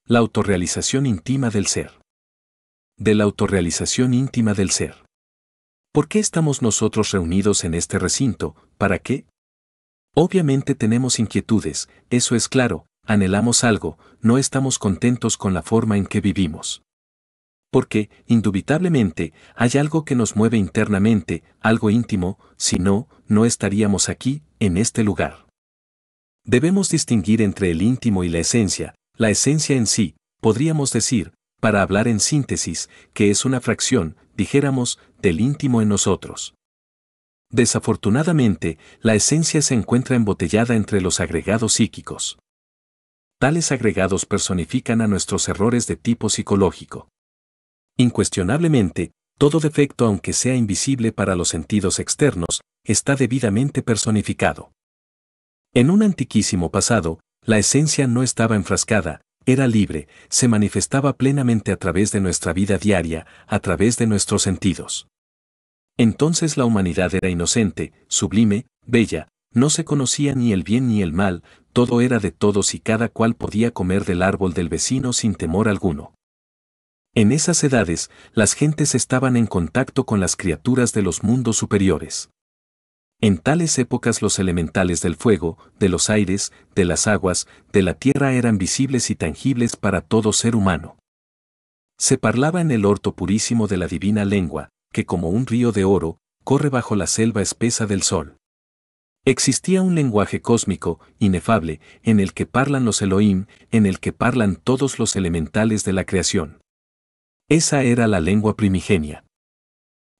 La autorrealización íntima del ser. De la autorrealización íntima del ser. ¿Por qué estamos nosotros reunidos en este recinto? ¿Para qué? Obviamente tenemos inquietudes, eso es claro, anhelamos algo, no estamos contentos con la forma en que vivimos. Porque, indubitablemente, hay algo que nos mueve internamente, algo íntimo, si no, no estaríamos aquí, en este lugar. Debemos distinguir entre el íntimo y la esencia en sí, podríamos decir, para hablar en síntesis, que es una fracción, dijéramos, del íntimo en nosotros. Desafortunadamente, la esencia se encuentra embotellada entre los agregados psíquicos. Tales agregados personifican a nuestros errores de tipo psicológico. Incuestionablemente, todo defecto, aunque sea invisible para los sentidos externos, está debidamente personificado. En un antiquísimo pasado, la esencia no estaba enfrascada, era libre, se manifestaba plenamente a través de nuestra vida diaria, a través de nuestros sentidos. Entonces la humanidad era inocente, sublime, bella, no se conocía ni el bien ni el mal, todo era de todos y cada cual podía comer del árbol del vecino sin temor alguno. En esas edades, las gentes estaban en contacto con las criaturas de los mundos superiores. En tales épocas los elementales del fuego, de los aires, de las aguas, de la tierra eran visibles y tangibles para todo ser humano. Se parlaba en el orto purísimo de la divina lengua, que como un río de oro, corre bajo la selva espesa del sol. Existía un lenguaje cósmico, inefable, en el que parlan los Elohim, en el que parlan todos los elementales de la creación. Esa era la lengua primigenia.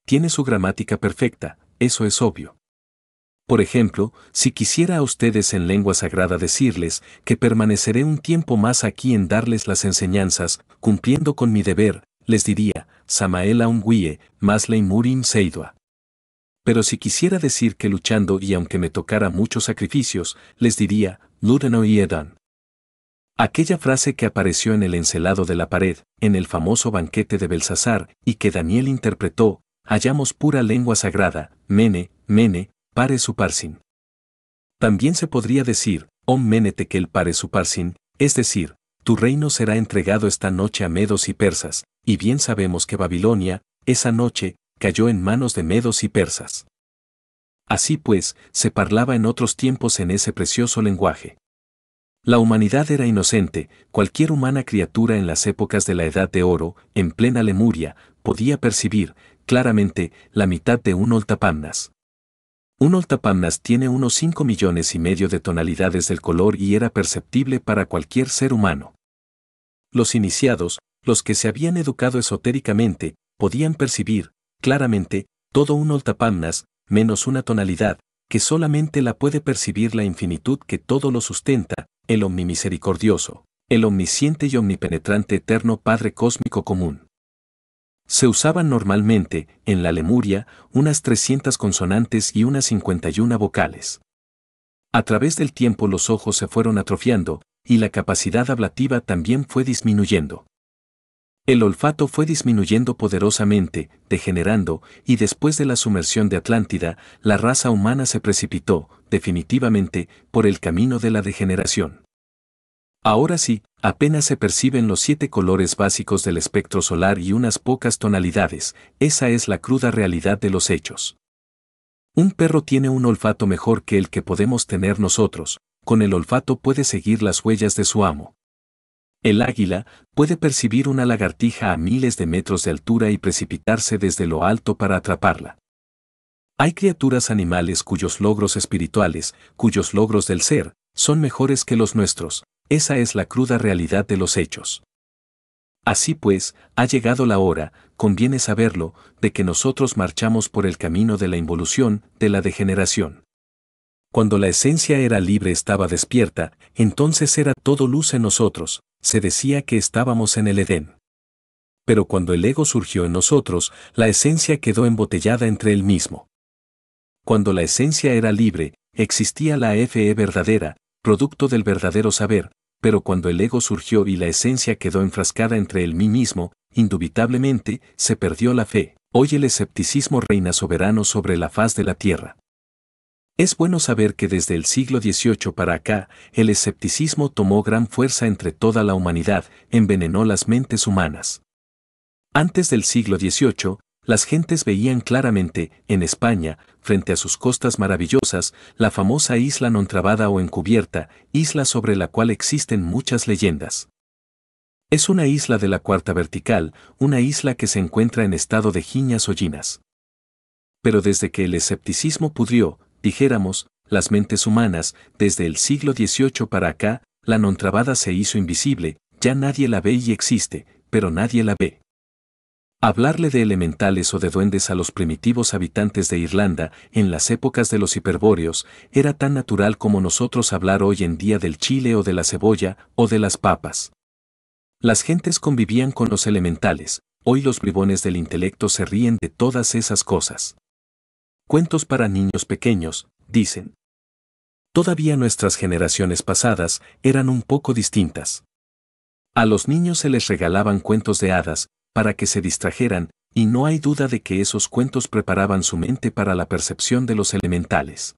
Tiene su gramática perfecta, eso es obvio. Por ejemplo, si quisiera a ustedes en lengua sagrada decirles que permaneceré un tiempo más aquí en darles las enseñanzas, cumpliendo con mi deber, les diría, Samael Aunguie, Masley Murim Seidua. Pero si quisiera decir que luchando y aunque me tocara muchos sacrificios, les diría, Ludeno y Edan. Aquella frase que apareció en el encelado de la pared, en el famoso banquete de Belsasar, y que Daniel interpretó, hallamos pura lengua sagrada, Mene, Mene, Pare Suparsin. También se podría decir, Om Mene Tekel Pare Suparsin, es decir, tu reino será entregado esta noche a medos y persas, y bien sabemos que Babilonia, esa noche, cayó en manos de medos y persas. Así pues, se parlaba en otros tiempos en ese precioso lenguaje. La humanidad era inocente, cualquier humana criatura en las épocas de la Edad de Oro, en plena Lemuria, podía percibir, claramente, la mitad de un oltapamnas. Un oltapamnas tiene unos 5,5 millones de tonalidades del color y era perceptible para cualquier ser humano. Los iniciados, los que se habían educado esotéricamente, podían percibir, claramente, todo un oltapamnas, menos una tonalidad, que solamente la puede percibir la infinitud que todo lo sustenta, el omnimisericordioso, el omnisciente y omnipenetrante eterno Padre cósmico común. Se usaban normalmente, en la Lemuria, unas 300 consonantes y unas 51 vocales. A través del tiempo los ojos se fueron atrofiando, y la capacidad ablativa también fue disminuyendo. El olfato fue disminuyendo poderosamente, degenerando, y después de la sumersión de Atlántida, la raza humana se precipitó, definitivamente, por el camino de la degeneración. Ahora sí, apenas se perciben los 7 colores básicos del espectro solar y unas pocas tonalidades, esa es la cruda realidad de los hechos. Un perro tiene un olfato mejor que el que podemos tener nosotros, con el olfato puede seguir las huellas de su amo. El águila puede percibir una lagartija a miles de metros de altura y precipitarse desde lo alto para atraparla. Hay criaturas animales cuyos logros espirituales, cuyos logros del ser, son mejores que los nuestros, esa es la cruda realidad de los hechos. Así pues, ha llegado la hora, conviene saberlo, de que nosotros marchamos por el camino de la involución, de la degeneración. Cuando la esencia era libre estaba despierta, entonces era todo luz en nosotros, se decía que estábamos en el Edén. Pero cuando el ego surgió en nosotros, la esencia quedó embotellada entre él mismo. Cuando la esencia era libre, existía la fe verdadera, producto del verdadero saber, pero cuando el ego surgió y la esencia quedó enfrascada entre el mí mismo, indubitablemente, se perdió la fe. Hoy el escepticismo reina soberano sobre la faz de la tierra. Es bueno saber que desde el siglo XVIII para acá, el escepticismo tomó gran fuerza entre toda la humanidad, envenenó las mentes humanas. Antes del siglo XVIII, las gentes veían claramente, en España, frente a sus costas maravillosas, la famosa isla non trabada o encubierta, isla sobre la cual existen muchas leyendas. Es una isla de la cuarta vertical, una isla que se encuentra en estado de giñas hollinas. Pero desde que el escepticismo pudrió, dijéramos, las mentes humanas, desde el siglo XVIII para acá, la non trabada se hizo invisible, ya nadie la ve y existe, pero nadie la ve. Hablarle de elementales o de duendes a los primitivos habitantes de Irlanda, en las épocas de los hiperbóreos, era tan natural como nosotros hablar hoy en día del chile o de la cebolla, o de las papas. Las gentes convivían con los elementales, hoy los bribones del intelecto se ríen de todas esas cosas. Cuentos para niños pequeños, dicen. Todavía nuestras generaciones pasadas eran un poco distintas. A los niños se les regalaban cuentos de hadas, para que se distrajeran, y no hay duda de que esos cuentos preparaban su mente para la percepción de los elementales.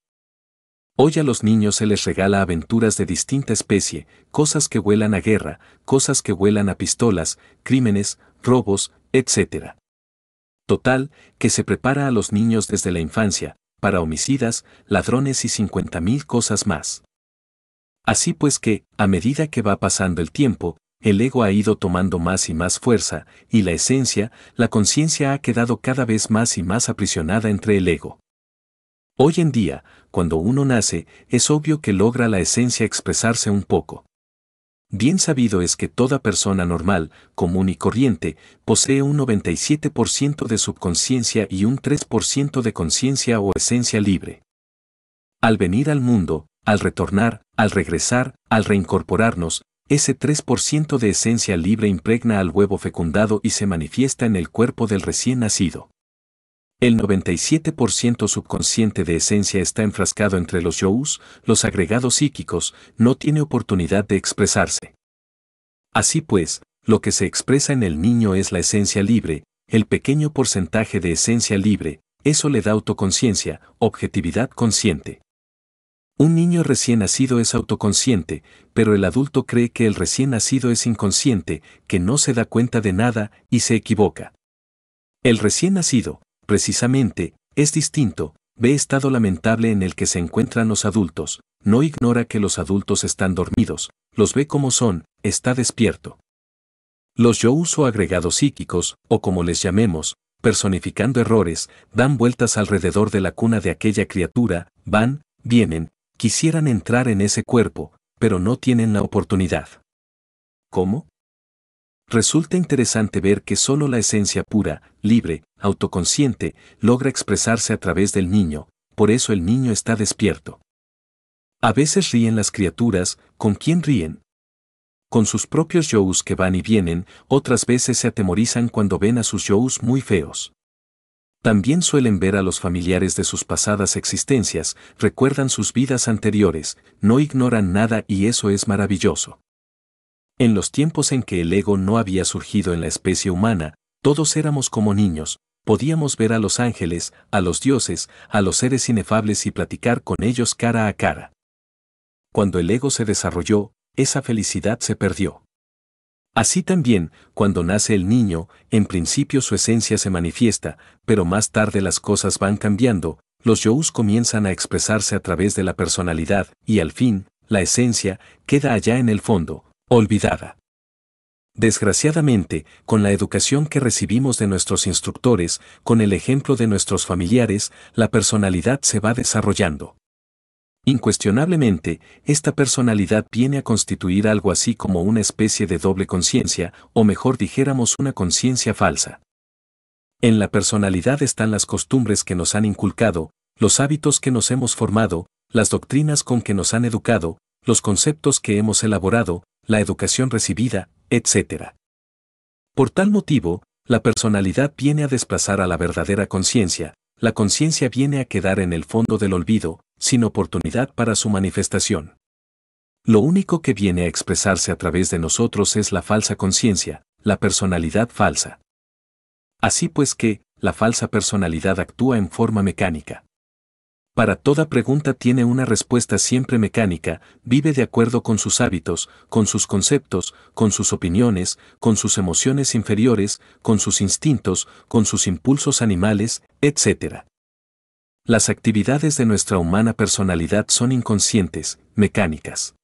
Hoy a los niños se les regala aventuras de distinta especie, cosas que huelan a guerra, cosas que huelan a pistolas, crímenes, robos, etc. Total, que se prepara a los niños desde la infancia, para homicidas, ladrones y 50.000 cosas más. Así pues que, a medida que va pasando el tiempo, el ego ha ido tomando más y más fuerza, y la esencia, la conciencia ha quedado cada vez más y más aprisionada entre el ego. Hoy en día, cuando uno nace, es obvio que logra la esencia expresarse un poco. Bien sabido es que toda persona normal, común y corriente, posee un 97% de subconsciencia y un 3% de conciencia o esencia libre. Al venir al mundo, al retornar, al regresar, al reincorporarnos, ese 3% de esencia libre impregna al huevo fecundado y se manifiesta en el cuerpo del recién nacido. El 97% subconsciente de esencia está enfrascado entre los yous, los agregados psíquicos, no tiene oportunidad de expresarse. Así pues, lo que se expresa en el niño es la esencia libre, el pequeño porcentaje de esencia libre, eso le da autoconciencia, objetividad consciente. Un niño recién nacido es autoconsciente, pero el adulto cree que el recién nacido es inconsciente, que no se da cuenta de nada y se equivoca. El recién nacido, precisamente, es distinto, ve estado lamentable en el que se encuentran los adultos, no ignora que los adultos están dormidos, los ve como son, está despierto. Los yous o agregados psíquicos, o como les llamemos, personificando errores, dan vueltas alrededor de la cuna de aquella criatura, van, vienen, quisieran entrar en ese cuerpo, pero no tienen la oportunidad. ¿Cómo? Resulta interesante ver que solo la esencia pura, libre, autoconsciente, logra expresarse a través del niño, por eso el niño está despierto. A veces ríen las criaturas, ¿con quién ríen? Con sus propios yous que van y vienen, otras veces se atemorizan cuando ven a sus yous muy feos. También suelen ver a los familiares de sus pasadas existencias, recuerdan sus vidas anteriores, no ignoran nada y eso es maravilloso. En los tiempos en que el ego no había surgido en la especie humana, todos éramos como niños, podíamos ver a los ángeles, a los dioses, a los seres inefables y platicar con ellos cara a cara. Cuando el ego se desarrolló, esa felicidad se perdió. Así también, cuando nace el niño, en principio su esencia se manifiesta, pero más tarde las cosas van cambiando, los yous comienzan a expresarse a través de la personalidad, y al fin, la esencia, queda allá en el fondo, olvidada. Desgraciadamente, con la educación que recibimos de nuestros instructores, con el ejemplo de nuestros familiares, la personalidad se va desarrollando. Incuestionablemente, esta personalidad viene a constituir algo así como una especie de doble conciencia, o mejor dijéramos una conciencia falsa. En la personalidad están las costumbres que nos han inculcado, los hábitos que nos hemos formado, las doctrinas con que nos han educado, los conceptos que hemos elaborado, la educación recibida, etc. Por tal motivo, la personalidad viene a desplazar a la verdadera conciencia, la conciencia viene a quedar en el fondo del olvido, sin oportunidad para su manifestación. Lo único que viene a expresarse a través de nosotros es la falsa conciencia, la personalidad falsa. Así pues que, la falsa personalidad actúa en forma mecánica. Para toda pregunta tiene una respuesta siempre mecánica, vive de acuerdo con sus hábitos, con sus conceptos, con sus opiniones, con sus emociones inferiores, con sus instintos, con sus impulsos animales, etc. Las actividades de nuestra humana personalidad son inconscientes, mecánicas.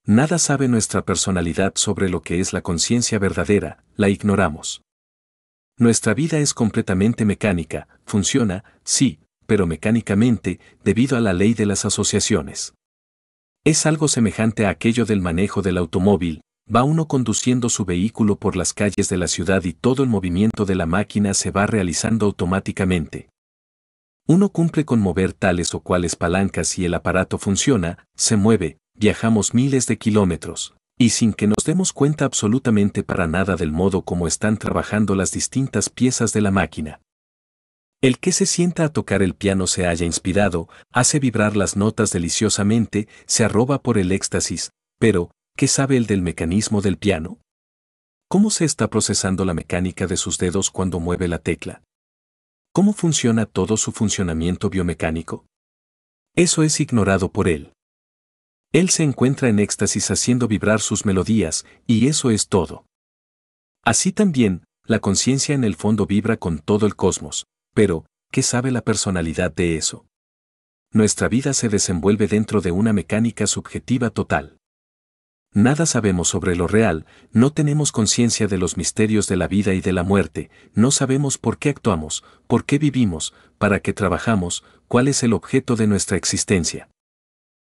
Nada sabe nuestra personalidad sobre lo que es la conciencia verdadera, la ignoramos. Nuestra vida es completamente mecánica, funciona, sí, pero mecánicamente, debido a la ley de las asociaciones. Es algo semejante a aquello del manejo del automóvil, va uno conduciendo su vehículo por las calles de la ciudad y todo el movimiento de la máquina se va realizando automáticamente. Uno cumple con mover tales o cuales palancas y el aparato funciona, se mueve, viajamos miles de kilómetros, y sin que nos demos cuenta absolutamente para nada del modo como están trabajando las distintas piezas de la máquina. El que se sienta a tocar el piano se haya inspirado, hace vibrar las notas deliciosamente, se arroba por el éxtasis, pero, ¿qué sabe el del mecanismo del piano? ¿Cómo se está procesando la mecánica de sus dedos cuando mueve la tecla? ¿Cómo funciona todo su funcionamiento biomecánico? Eso es ignorado por él. Él se encuentra en éxtasis haciendo vibrar sus melodías, y eso es todo. Así también, la conciencia en el fondo vibra con todo el cosmos, pero, ¿qué sabe la personalidad de eso? Nuestra vida se desenvuelve dentro de una mecánica subjetiva total. Nada sabemos sobre lo real, no tenemos conciencia de los misterios de la vida y de la muerte, no sabemos por qué actuamos, por qué vivimos, para qué trabajamos, cuál es el objeto de nuestra existencia.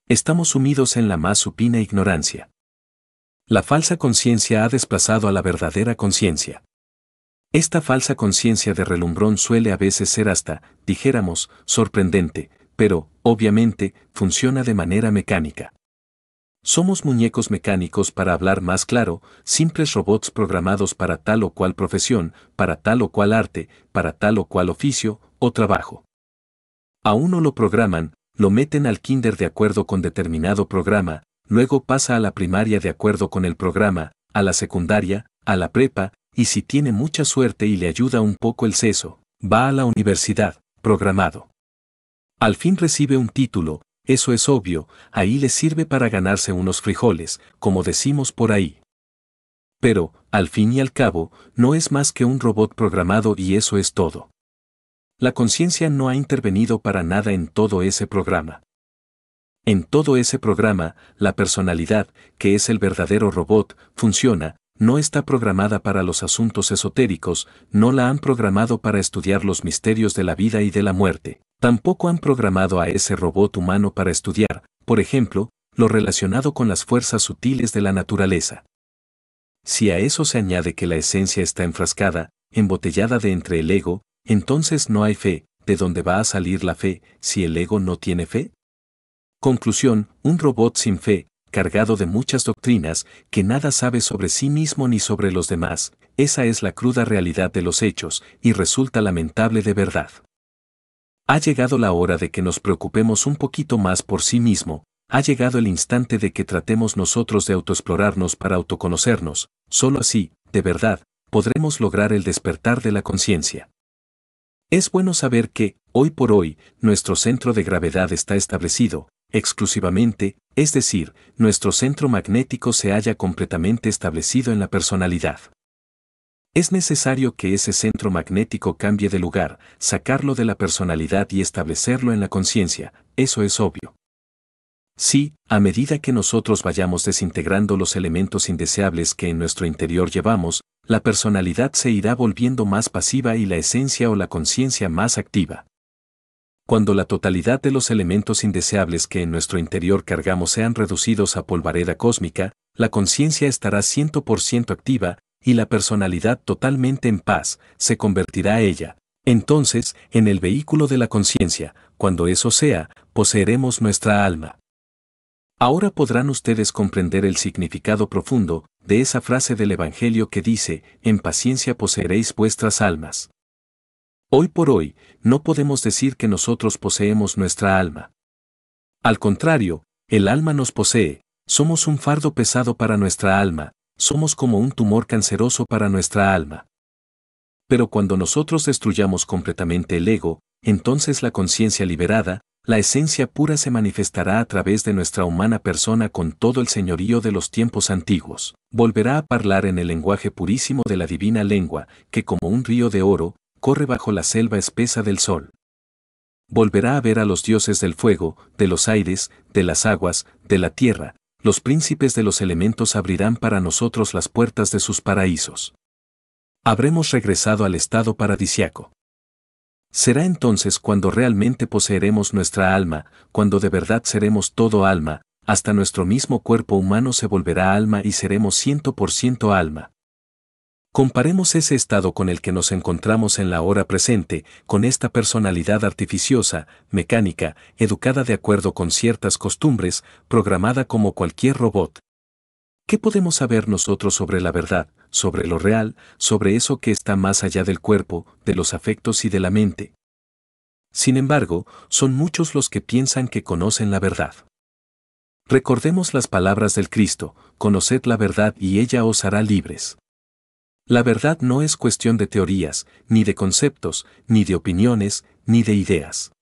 Estamos sumidos en la más supina ignorancia. La falsa conciencia ha desplazado a la verdadera conciencia. Esta falsa conciencia de relumbrón suele a veces ser hasta, dijéramos, sorprendente, pero, obviamente, funciona de manera mecánica. Somos muñecos mecánicos, para hablar más claro, simples robots programados para tal o cual profesión, para tal o cual arte, para tal o cual oficio o trabajo. A uno lo programan, lo meten al kinder de acuerdo con determinado programa, luego pasa a la primaria de acuerdo con el programa, a la secundaria, a la prepa, y si tiene mucha suerte y le ayuda un poco el seso, va a la universidad, programado. Al fin recibe un título, eso es obvio, ahí le sirve para ganarse unos frijoles, como decimos por ahí. Pero, al fin y al cabo, no es más que un robot programado y eso es todo. La conciencia no ha intervenido para nada en todo ese programa. En todo ese programa, la personalidad, que es el verdadero robot, funciona, no está programada para los asuntos esotéricos, no la han programado para estudiar los misterios de la vida y de la muerte, tampoco han programado a ese robot humano para estudiar, por ejemplo, lo relacionado con las fuerzas sutiles de la naturaleza. Si a eso se añade que la esencia está enfrascada, embotellada de entre el ego, entonces no hay fe, ¿de dónde va a salir la fe, si el ego no tiene fe? Conclusión, un robot sin fe, cargado de muchas doctrinas, que nada sabe sobre sí mismo ni sobre los demás, esa es la cruda realidad de los hechos, y resulta lamentable de verdad. Ha llegado la hora de que nos preocupemos un poquito más por sí mismo, ha llegado el instante de que tratemos nosotros de autoexplorarnos para autoconocernos, solo así, de verdad, podremos lograr el despertar de la conciencia. Es bueno saber que, hoy por hoy, nuestro centro de gravedad está establecido, exclusivamente, es decir, nuestro centro magnético se halla completamente establecido en la personalidad. Es necesario que ese centro magnético cambie de lugar, sacarlo de la personalidad y establecerlo en la conciencia, eso es obvio. Sí, a medida que nosotros vayamos desintegrando los elementos indeseables que en nuestro interior llevamos, la personalidad se irá volviendo más pasiva y la esencia o la conciencia más activa. Cuando la totalidad de los elementos indeseables que en nuestro interior cargamos sean reducidos a polvareda cósmica, la conciencia estará 100% activa, y la personalidad totalmente en paz, se convertirá ella. Entonces, en el vehículo de la conciencia, cuando eso sea, poseeremos nuestra alma. Ahora podrán ustedes comprender el significado profundo de esa frase del Evangelio que dice, en paciencia poseeréis vuestras almas. Hoy por hoy, no podemos decir que nosotros poseemos nuestra alma. Al contrario, el alma nos posee, somos un fardo pesado para nuestra alma, somos como un tumor canceroso para nuestra alma. Pero cuando nosotros destruyamos completamente el ego, entonces la conciencia liberada, la esencia pura se manifestará a través de nuestra humana persona con todo el señorío de los tiempos antiguos. Volverá a hablar en el lenguaje purísimo de la divina lengua, que como un río de oro, corre bajo la selva espesa del sol. Volverá a ver a los dioses del fuego, de los aires, de las aguas, de la tierra. Los príncipes de los elementos abrirán para nosotros las puertas de sus paraísos. Habremos regresado al estado paradisiaco. Será entonces cuando realmente poseeremos nuestra alma, cuando de verdad seremos todo alma, hasta nuestro mismo cuerpo humano se volverá alma y seremos 100% alma. Comparemos ese estado con el que nos encontramos en la hora presente, con esta personalidad artificiosa, mecánica, educada de acuerdo con ciertas costumbres, programada como cualquier robot. ¿Qué podemos saber nosotros sobre la verdad, sobre lo real, sobre eso que está más allá del cuerpo, de los afectos y de la mente? Sin embargo, son muchos los que piensan que conocen la verdad. Recordemos las palabras del Cristo: conoced la verdad y ella os hará libres. La verdad no es cuestión de teorías, ni de conceptos, ni de opiniones, ni de ideas.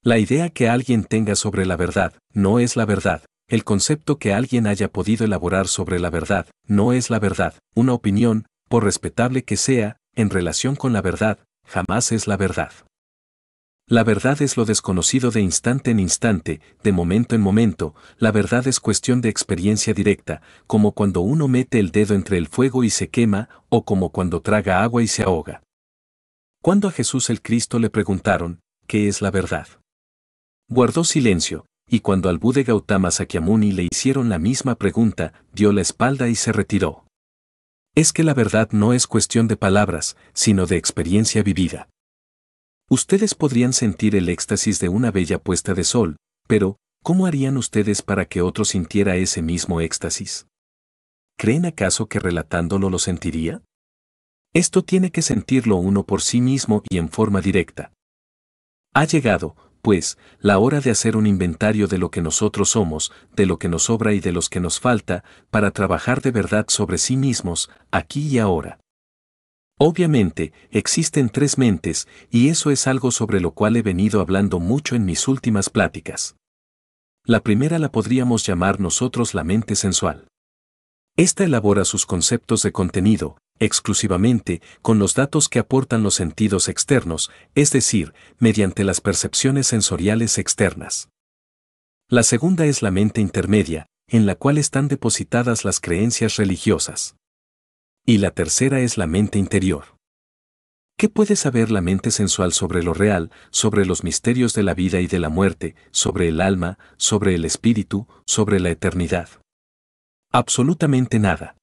La idea que alguien tenga sobre la verdad no es la verdad. El concepto que alguien haya podido elaborar sobre la verdad no es la verdad. Una opinión, por respetable que sea, en relación con la verdad, jamás es la verdad. La verdad es lo desconocido de instante en instante, de momento en momento. La verdad es cuestión de experiencia directa, como cuando uno mete el dedo entre el fuego y se quema, o como cuando traga agua y se ahoga. Cuando a Jesús el Cristo le preguntaron, ¿qué es la verdad?, guardó silencio. Y cuando al Buda Gautama Sakyamuni le hicieron la misma pregunta, dio la espalda y se retiró. Es que la verdad no es cuestión de palabras, sino de experiencia vivida. Ustedes podrían sentir el éxtasis de una bella puesta de sol, pero, ¿cómo harían ustedes para que otro sintiera ese mismo éxtasis? ¿Creen acaso que relatándolo lo sentiría? Esto tiene que sentirlo uno por sí mismo y en forma directa. Ha llegado, pues, la hora de hacer un inventario de lo que nosotros somos, de lo que nos sobra y de los que nos falta, para trabajar de verdad sobre sí mismos, aquí y ahora. Obviamente, existen tres mentes, y eso es algo sobre lo cual he venido hablando mucho en mis últimas pláticas. La primera la podríamos llamar nosotros la mente sensual. Esta elabora sus conceptos de contenido, exclusivamente, con los datos que aportan los sentidos externos, es decir, mediante las percepciones sensoriales externas. La segunda es la mente intermedia, en la cual están depositadas las creencias religiosas. Y la tercera es la mente interior. ¿Qué puede saber la mente sensual sobre lo real, sobre los misterios de la vida y de la muerte, sobre el alma, sobre el espíritu, sobre la eternidad? Absolutamente nada.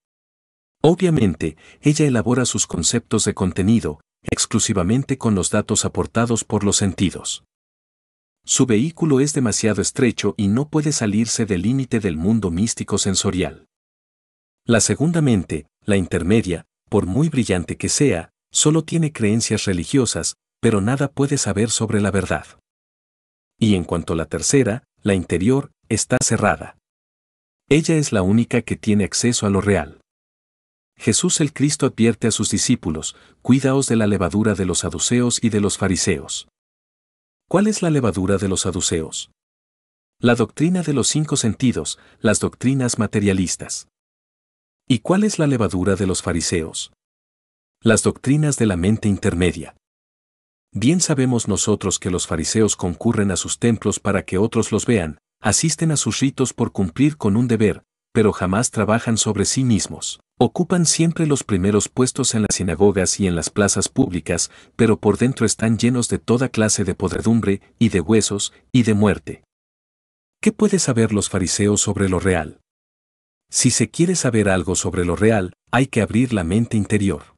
Obviamente, ella elabora sus conceptos de contenido, exclusivamente con los datos aportados por los sentidos. Su vehículo es demasiado estrecho y no puede salirse del límite del mundo místico sensorial. La segunda mente, la intermedia, por muy brillante que sea, solo tiene creencias religiosas, pero nada puede saber sobre la verdad. Y en cuanto a la tercera, la interior, está cerrada. Ella es la única que tiene acceso a lo real. Jesús el Cristo advierte a sus discípulos: cuidaos de la levadura de los saduceos y de los fariseos. ¿Cuál es la levadura de los saduceos? La doctrina de los 5 sentidos, las doctrinas materialistas. ¿Y cuál es la levadura de los fariseos? Las doctrinas de la mente intermedia. Bien sabemos nosotros que los fariseos concurren a sus templos para que otros los vean, asisten a sus ritos por cumplir con un deber, pero jamás trabajan sobre sí mismos. Ocupan siempre los primeros puestos en las sinagogas y en las plazas públicas, pero por dentro están llenos de toda clase de podredumbre, y de huesos, y de muerte. ¿Qué puede saber los fariseos sobre lo real? Si se quiere saber algo sobre lo real, hay que abrir la mente interior.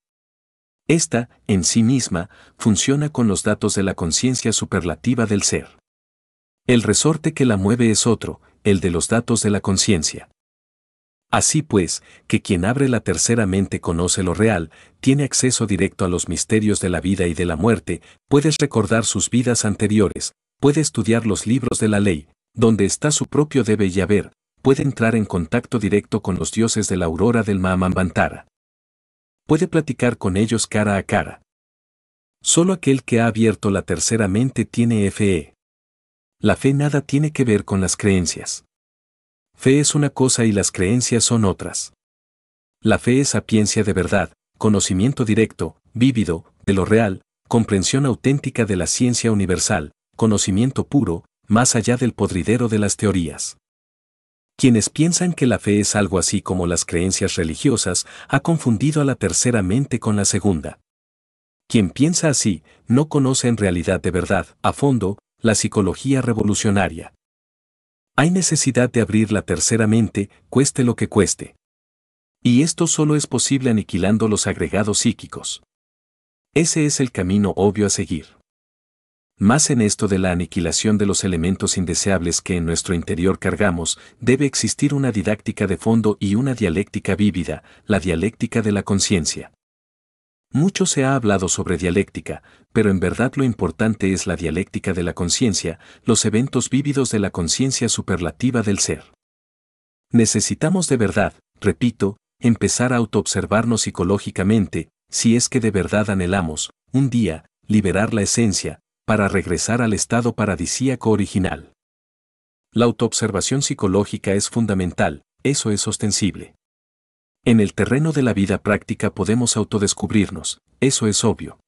Esta, en sí misma, funciona con los datos de la conciencia superlativa del ser. El resorte que la mueve es otro, el de los datos de la conciencia. Así pues, que quien abre la tercera mente conoce lo real, tiene acceso directo a los misterios de la vida y de la muerte, puede recordar sus vidas anteriores, puede estudiar los libros de la ley, donde está su propio debe y haber, puede entrar en contacto directo con los dioses de la aurora del Mahamantara. Puede platicar con ellos cara a cara. Solo aquel que ha abierto la tercera mente tiene fe. La fe nada tiene que ver con las creencias. Fe es una cosa y las creencias son otras. La fe es sapiencia de verdad, conocimiento directo, vívido, de lo real, comprensión auténtica de la ciencia universal, conocimiento puro, más allá del podridero de las teorías. Quienes piensan que la fe es algo así como las creencias religiosas, ha confundido a la tercera mente con la segunda. Quien piensa así, no conoce en realidad de verdad, a fondo, la psicología revolucionaria. Hay necesidad de abrir la tercera mente, cueste lo que cueste. Y esto solo es posible aniquilando los agregados psíquicos. Ese es el camino obvio a seguir. Más en esto de la aniquilación de los elementos indeseables que en nuestro interior cargamos, debe existir una didáctica de fondo y una dialéctica vívida, la dialéctica de la conciencia. Mucho se ha hablado sobre dialéctica, pero en verdad lo importante es la dialéctica de la conciencia, los eventos vívidos de la conciencia superlativa del ser. Necesitamos de verdad, repito, empezar a autoobservarnos psicológicamente, si es que de verdad anhelamos, un día, liberar la esencia, para regresar al estado paradisíaco original. La autoobservación psicológica es fundamental, eso es ostensible. En el terreno de la vida práctica podemos autodescubrirnos, eso es obvio.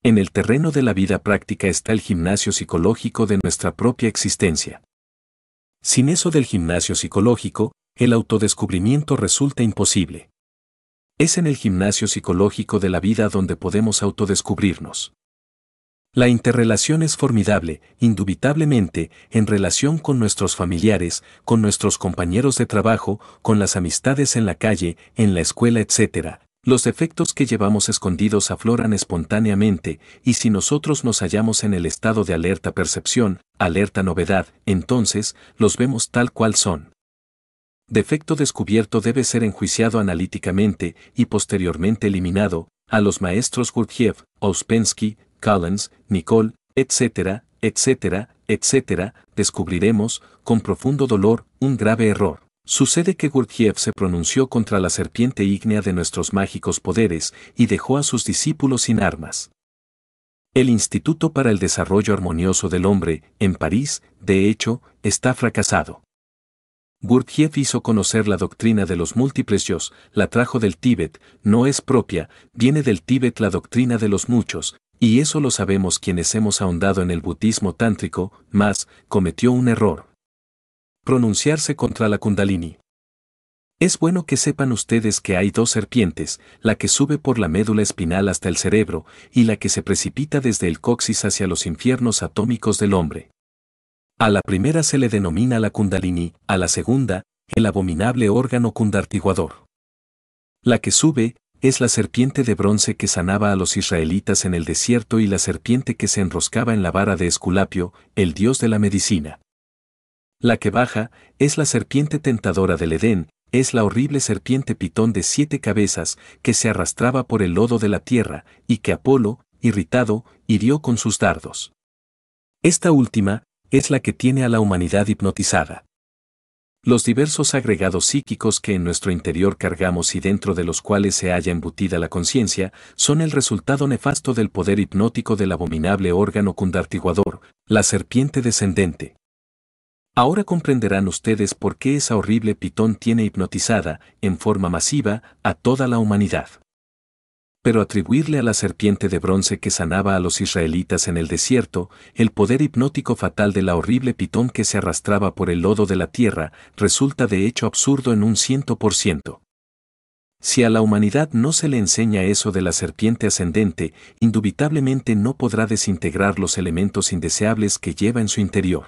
En el terreno de la vida práctica está el gimnasio psicológico de nuestra propia existencia. Sin eso del gimnasio psicológico, el autodescubrimiento resulta imposible. Es en el gimnasio psicológico de la vida donde podemos autodescubrirnos. La interrelación es formidable, indubitablemente, en relación con nuestros familiares, con nuestros compañeros de trabajo, con las amistades en la calle, en la escuela, etc. Los defectos que llevamos escondidos afloran espontáneamente, y si nosotros nos hallamos en el estado de alerta percepción, alerta novedad, entonces, los vemos tal cual son. Defecto descubierto debe ser enjuiciado analíticamente y posteriormente eliminado. A los maestros Gurdjieff, Ouspensky, Collins, Nicole, etcétera, etcétera, etcétera, descubriremos, con profundo dolor, un grave error. Sucede que Gurdjieff se pronunció contra la serpiente ígnea de nuestros mágicos poderes y dejó a sus discípulos sin armas. El Instituto para el Desarrollo Armonioso del Hombre, en París, de hecho, está fracasado. Gurdjieff hizo conocer la doctrina de los múltiples yos, la trajo del Tíbet, no es propia, viene del Tíbet la doctrina de los muchos, y eso lo sabemos quienes hemos ahondado en el budismo tántrico, mas, cometió un error. Pronunciarse contra la Kundalini. Es bueno que sepan ustedes que hay dos serpientes, la que sube por la médula espinal hasta el cerebro, y la que se precipita desde el coxis hacia los infiernos atómicos del hombre. A la primera se le denomina la Kundalini, a la segunda, el abominable órgano kundartiguador. La que sube, es la serpiente de bronce que sanaba a los israelitas en el desierto y la serpiente que se enroscaba en la vara de Esculapio, el dios de la medicina. La que baja, es la serpiente tentadora del Edén, es la horrible serpiente pitón de 7 cabezas que se arrastraba por el lodo de la tierra y que Apolo, irritado, hirió con sus dardos. Esta última, es la que tiene a la humanidad hipnotizada. Los diversos agregados psíquicos que en nuestro interior cargamos y dentro de los cuales se halla embutida la conciencia, son el resultado nefasto del poder hipnótico del abominable órgano kundartiguador, la serpiente descendente. Ahora comprenderán ustedes por qué esa horrible pitón tiene hipnotizada, en forma masiva, a toda la humanidad. Pero atribuirle a la serpiente de bronce que sanaba a los israelitas en el desierto, el poder hipnótico fatal de la horrible pitón que se arrastraba por el lodo de la tierra, resulta de hecho absurdo en un 100%. Si a la humanidad no se le enseña eso de la serpiente ascendente, indubitablemente no podrá desintegrar los elementos indeseables que lleva en su interior.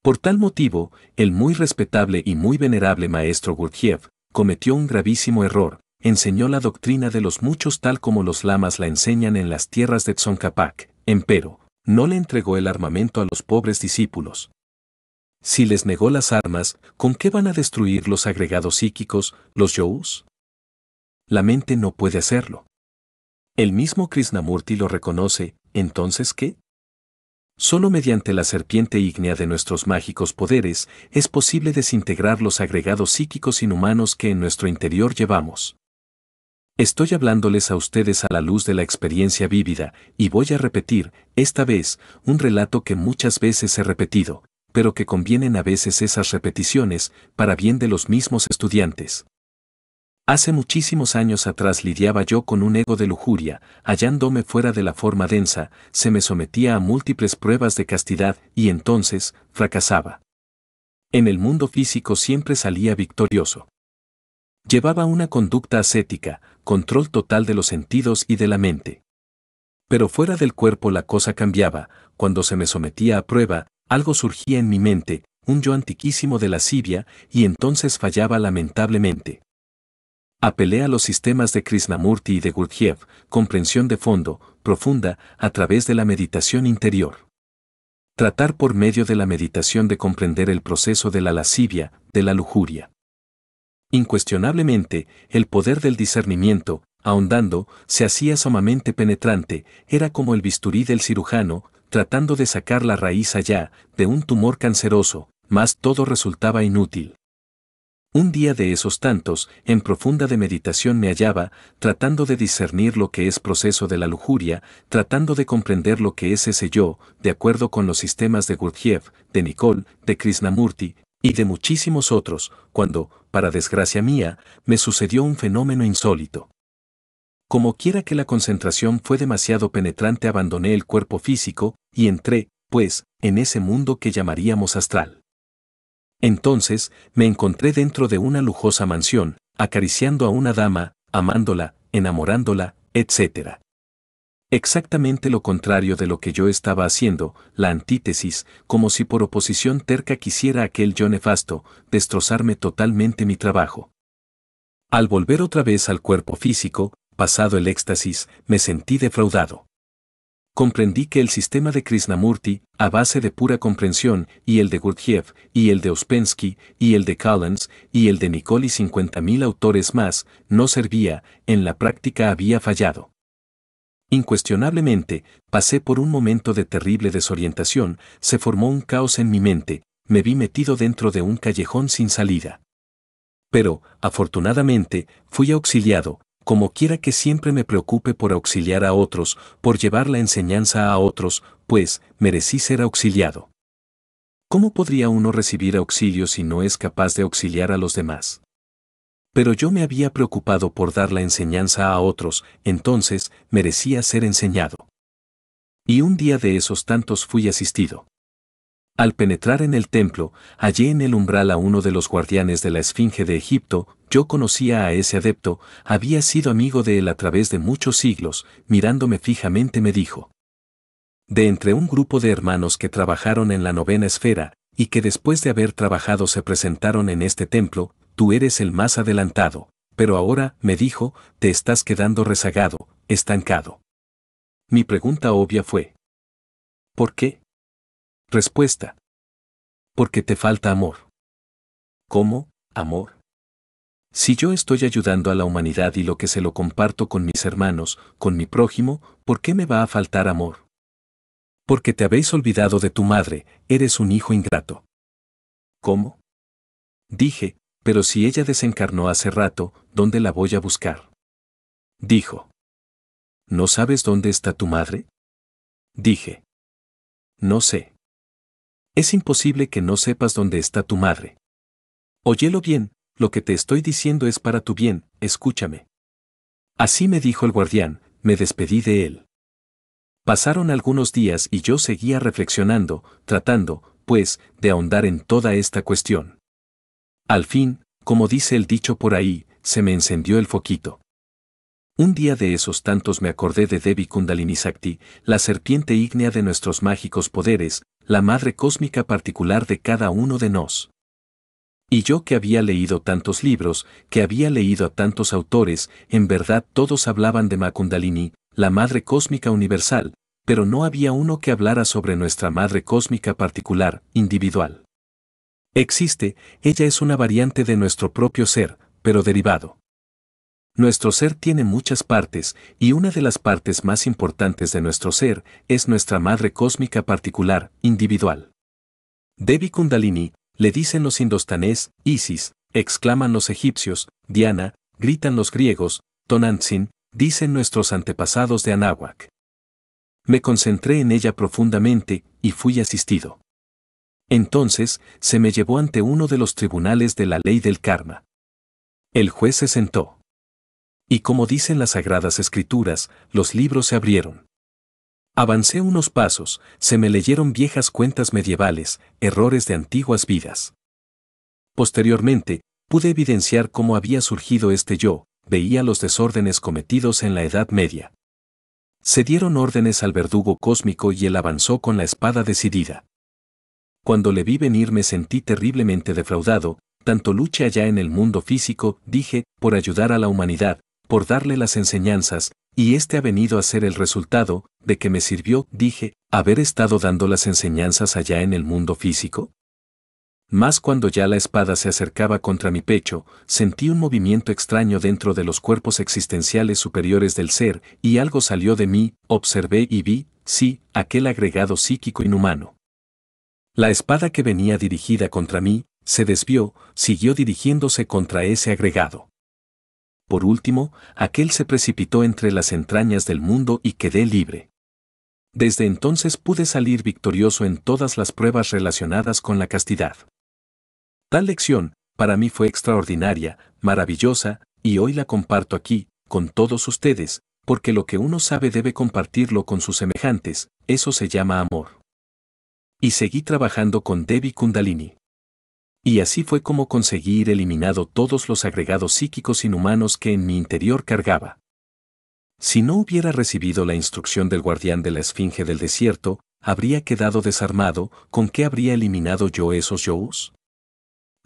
Por tal motivo, el muy respetable y muy venerable maestro Gurdjieff cometió un gravísimo error. Enseñó la doctrina de los muchos tal como los lamas la enseñan en las tierras de Tsongkhapa, empero, no le entregó el armamento a los pobres discípulos. Si les negó las armas, ¿con qué van a destruir los agregados psíquicos, los yous? La mente no puede hacerlo. El mismo Krishnamurti lo reconoce, ¿entonces qué? Solo mediante la serpiente ígnea de nuestros mágicos poderes es posible desintegrar los agregados psíquicos inhumanos que en nuestro interior llevamos. Estoy hablándoles a ustedes a la luz de la experiencia vívida, y voy a repetir, esta vez, un relato que muchas veces he repetido, pero que convienen a veces esas repeticiones, para bien de los mismos estudiantes. Hace muchísimos años atrás lidiaba yo con un ego de lujuria, hallándome fuera de la forma densa, se me sometía a múltiples pruebas de castidad y entonces, fracasaba. En el mundo físico siempre salía victorioso. Llevaba una conducta ascética, control total de los sentidos y de la mente. Pero fuera del cuerpo la cosa cambiaba, cuando se me sometía a prueba, algo surgía en mi mente, un yo antiquísimo de lascivia, y entonces fallaba lamentablemente. Apelé a los sistemas de Krishnamurti y de Gurdjieff, comprensión de fondo, profunda, a través de la meditación interior. Tratar por medio de la meditación de comprender el proceso de la lascivia, de la lujuria. Incuestionablemente, el poder del discernimiento, ahondando, se hacía sumamente penetrante, era como el bisturí del cirujano, tratando de sacar la raíz allá, de un tumor canceroso, mas todo resultaba inútil. Un día de esos tantos, en profunda de meditación me hallaba, tratando de discernir lo que es proceso de la lujuria, tratando de comprender lo que es ese yo, de acuerdo con los sistemas de Gurdjieff, de Nicole, de Krishnamurti, y de muchísimos otros, cuando, para desgracia mía, me sucedió un fenómeno insólito. Como quiera que la concentración fue demasiado penetrante, abandoné el cuerpo físico, y entré, pues, en ese mundo que llamaríamos astral. Entonces, me encontré dentro de una lujosa mansión, acariciando a una dama, amándola, enamorándola, etc. Exactamente lo contrario de lo que yo estaba haciendo, la antítesis, como si por oposición terca quisiera aquel yo nefasto, destrozarme totalmente mi trabajo. Al volver otra vez al cuerpo físico, pasado el éxtasis, me sentí defraudado. Comprendí que el sistema de Krishnamurti, a base de pura comprensión, y el de Gurdjieff, y el de Ouspensky, y el de Collins, y el de Nicole y 50.000 autores más, no servía, en la práctica había fallado. Incuestionablemente, pasé por un momento de terrible desorientación, se formó un caos en mi mente, me vi metido dentro de un callejón sin salida. Pero, afortunadamente, fui auxiliado, como quiera que siempre me preocupe por auxiliar a otros, por llevar la enseñanza a otros, pues, merecí ser auxiliado. ¿Cómo podría uno recibir auxilio si no es capaz de auxiliar a los demás? Pero yo me había preocupado por dar la enseñanza a otros, entonces, merecía ser enseñado. Y un día de esos tantos fui asistido. Al penetrar en el templo, hallé en el umbral a uno de los guardianes de la Esfinge de Egipto, yo conocía a ese adepto, había sido amigo de él a través de muchos siglos, mirándome fijamente me dijo. De entre un grupo de hermanos que trabajaron en la novena esfera, y que después de haber trabajado se presentaron en este templo, tú eres el más adelantado, pero ahora, me dijo, te estás quedando rezagado, estancado. Mi pregunta obvia fue: ¿por qué? Respuesta: porque te falta amor. ¿Cómo, amor? Si yo estoy ayudando a la humanidad y lo que se lo comparto con mis hermanos, con mi prójimo, ¿por qué me va a faltar amor? Porque te habéis olvidado de tu madre, eres un hijo ingrato. ¿Cómo? Dije, pero si ella desencarnó hace rato, ¿dónde la voy a buscar? Dijo. ¿No sabes dónde está tu madre? Dije. No sé. Es imposible que no sepas dónde está tu madre. Óyelo bien, lo que te estoy diciendo es para tu bien, escúchame. Así me dijo el guardián, me despedí de él. Pasaron algunos días y yo seguía reflexionando, tratando, pues, de ahondar en toda esta cuestión. Al fin, como dice el dicho por ahí, se me encendió el foquito. Un día de esos tantos me acordé de Devi Kundalini Sakti, la serpiente ígnea de nuestros mágicos poderes, la madre cósmica particular de cada uno de nos. Y yo que había leído tantos libros, que había leído a tantos autores, en verdad todos hablaban de Ma Kundalini, la madre cósmica universal, pero no había uno que hablara sobre nuestra madre cósmica particular, individual. Existe, ella es una variante de nuestro propio ser, pero derivado. Nuestro ser tiene muchas partes, y una de las partes más importantes de nuestro ser es nuestra madre cósmica particular, individual. Devi Kundalini, le dicen los indostanés, Isis, exclaman los egipcios, Diana, gritan los griegos, Tonantzin, dicen nuestros antepasados de Anáhuac. Me concentré en ella profundamente y fui asistido. Entonces, se me llevó ante uno de los tribunales de la ley del karma. El juez se sentó. Y como dicen las sagradas escrituras, los libros se abrieron. Avancé unos pasos, se me leyeron viejas cuentas medievales, errores de antiguas vidas. Posteriormente, pude evidenciar cómo había surgido este yo, veía los desórdenes cometidos en la Edad Media. Se dieron órdenes al verdugo cósmico y él avanzó con la espada decidida. Cuando le vi venir me sentí terriblemente defraudado, tanto luché allá en el mundo físico, dije, por ayudar a la humanidad, por darle las enseñanzas, y este ha venido a ser el resultado, ¿de que me sirvió? Dije, ¿haber estado dando las enseñanzas allá en el mundo físico? Mas cuando ya la espada se acercaba contra mi pecho, sentí un movimiento extraño dentro de los cuerpos existenciales superiores del ser, y algo salió de mí, observé y vi, sí, aquel agregado psíquico inhumano. La espada que venía dirigida contra mí, se desvió, siguió dirigiéndose contra ese agregado. Por último, aquel se precipitó entre las entrañas del mundo y quedé libre. Desde entonces pude salir victorioso en todas las pruebas relacionadas con la castidad. Tal lección, para mí fue extraordinaria, maravillosa, y hoy la comparto aquí, con todos ustedes, porque lo que uno sabe debe compartirlo con sus semejantes, eso se llama amor. Y seguí trabajando con Devi Kundalini. Y así fue como conseguí ir eliminando todos los agregados psíquicos inhumanos que en mi interior cargaba. Si no hubiera recibido la instrucción del guardián de la Esfinge del desierto, habría quedado desarmado, ¿con qué habría eliminado yo esos yous?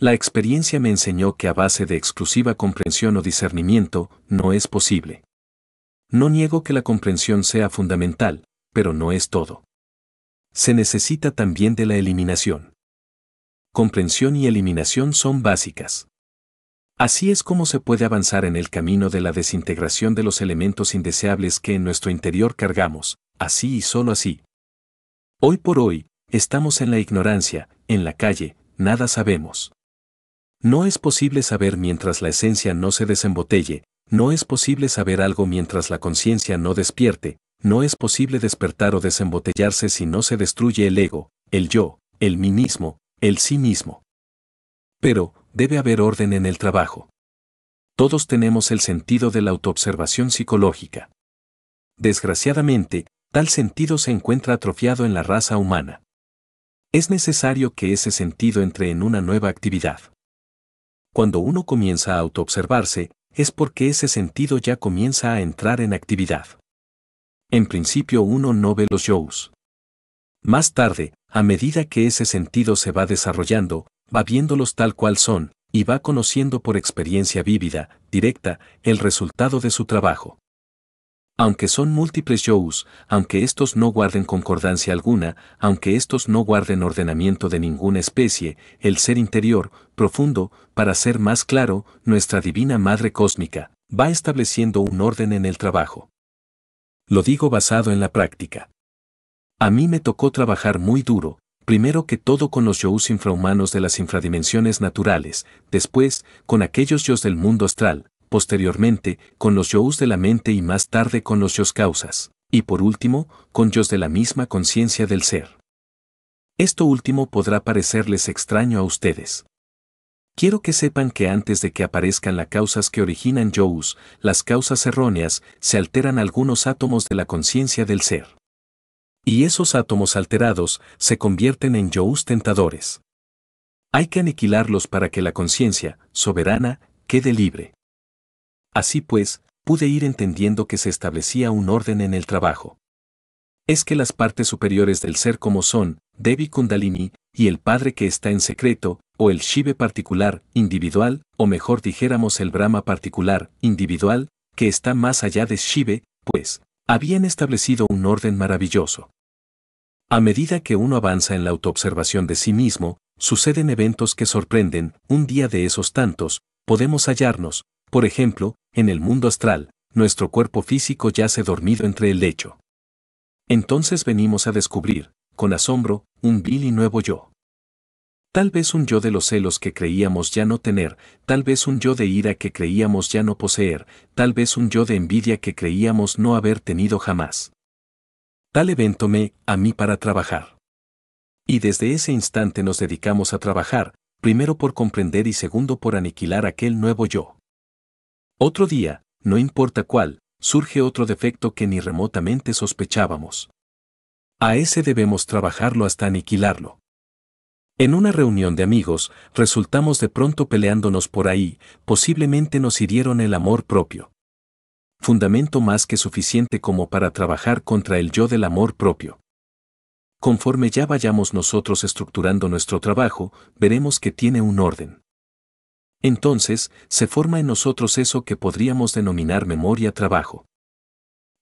La experiencia me enseñó que a base de exclusiva comprensión o discernimiento, no es posible. No niego que la comprensión sea fundamental, pero no es todo. Se necesita también de la eliminación. Comprensión y eliminación son básicas. Así es como se puede avanzar en el camino de la desintegración de los elementos indeseables que en nuestro interior cargamos, así y solo así. Hoy por hoy, estamos en la ignorancia, en la calle, nada sabemos. No es posible saber mientras la esencia no se desembotelle, no es posible saber algo mientras la conciencia no despierte, no es posible despertar o desembotellarse si no se destruye el ego, el yo, el mí mismo, el sí mismo. Pero, debe haber orden en el trabajo. Todos tenemos el sentido de la autoobservación psicológica. Desgraciadamente, tal sentido se encuentra atrofiado en la raza humana. Es necesario que ese sentido entre en una nueva actividad. Cuando uno comienza a autoobservarse, es porque ese sentido ya comienza a entrar en actividad. En principio uno no ve los yous. Más tarde, a medida que ese sentido se va desarrollando, va viéndolos tal cual son, y va conociendo por experiencia vívida, directa, el resultado de su trabajo. Aunque son múltiples yous, aunque estos no guarden concordancia alguna, aunque estos no guarden ordenamiento de ninguna especie, el ser interior, profundo, para ser más claro, nuestra divina Madre Cósmica, va estableciendo un orden en el trabajo. Lo digo basado en la práctica. A mí me tocó trabajar muy duro, primero que todo con los yous infrahumanos de las infradimensiones naturales, después, con aquellos yos del mundo astral, posteriormente, con los yous de la mente y más tarde con los yos causas, y por último, con yos de la misma conciencia del ser. Esto último podrá parecerles extraño a ustedes. Quiero que sepan que antes de que aparezcan las causas que originan yous, las causas erróneas, se alteran algunos átomos de la conciencia del ser. Y esos átomos alterados se convierten en yous tentadores. Hay que aniquilarlos para que la conciencia, soberana, quede libre. Así pues, pude ir entendiendo que se establecía un orden en el trabajo. Es que las partes superiores del ser como son, Devi Kundalini, y el Padre que está en secreto, o el Shiva particular, individual, o mejor dijéramos el Brahma particular, individual, que está más allá de Shiva, pues, habían establecido un orden maravilloso. A medida que uno avanza en la autoobservación de sí mismo, suceden eventos que sorprenden, un día de esos tantos, podemos hallarnos, por ejemplo, en el mundo astral, nuestro cuerpo físico yace dormido entre el lecho. Entonces venimos a descubrir, con asombro, un vil y nuevo yo. Tal vez un yo de los celos que creíamos ya no tener, tal vez un yo de ira que creíamos ya no poseer, tal vez un yo de envidia que creíamos no haber tenido jamás. Tal evento a mí para trabajar. Y desde ese instante nos dedicamos a trabajar, primero por comprender y segundo por aniquilar aquel nuevo yo. Otro día, no importa cuál, surge otro defecto que ni remotamente sospechábamos. A ese debemos trabajarlo hasta aniquilarlo. En una reunión de amigos, resultamos de pronto peleándonos por ahí, posiblemente nos hirieron el amor propio. Fundamento más que suficiente como para trabajar contra el yo del amor propio. Conforme ya vayamos nosotros estructurando nuestro trabajo, veremos que tiene un orden. Entonces, se forma en nosotros eso que podríamos denominar memoria-trabajo.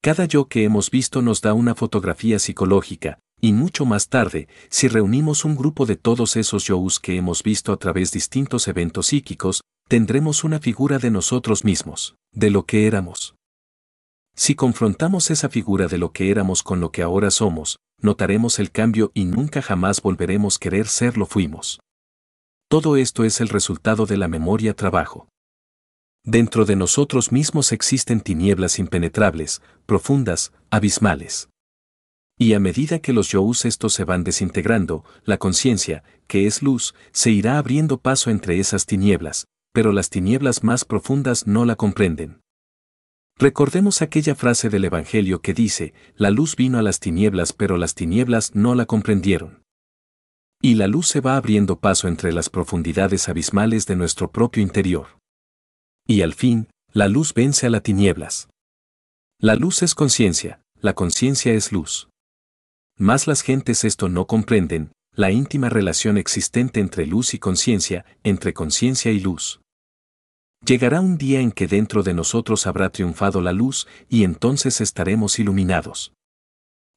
Cada yo que hemos visto nos da una fotografía psicológica, y mucho más tarde, si reunimos un grupo de todos esos yous que hemos visto a través de distintos eventos psíquicos, tendremos una figura de nosotros mismos, de lo que éramos. Si confrontamos esa figura de lo que éramos con lo que ahora somos, notaremos el cambio y nunca jamás volveremos a querer ser lo fuimos. Todo esto es el resultado de la memoria-trabajo. Dentro de nosotros mismos existen tinieblas impenetrables, profundas, abismales. Y a medida que los yous estos se van desintegrando, la conciencia, que es luz, se irá abriendo paso entre esas tinieblas, pero las tinieblas más profundas no la comprenden. Recordemos aquella frase del Evangelio que dice, la luz vino a las tinieblas pero las tinieblas no la comprendieron. Y la luz se va abriendo paso entre las profundidades abismales de nuestro propio interior. Y al fin, la luz vence a las tinieblas. La luz es conciencia, la conciencia es luz. Mas las gentes esto no comprenden, la íntima relación existente entre luz y conciencia, entre conciencia y luz. Llegará un día en que dentro de nosotros habrá triunfado la luz y entonces estaremos iluminados.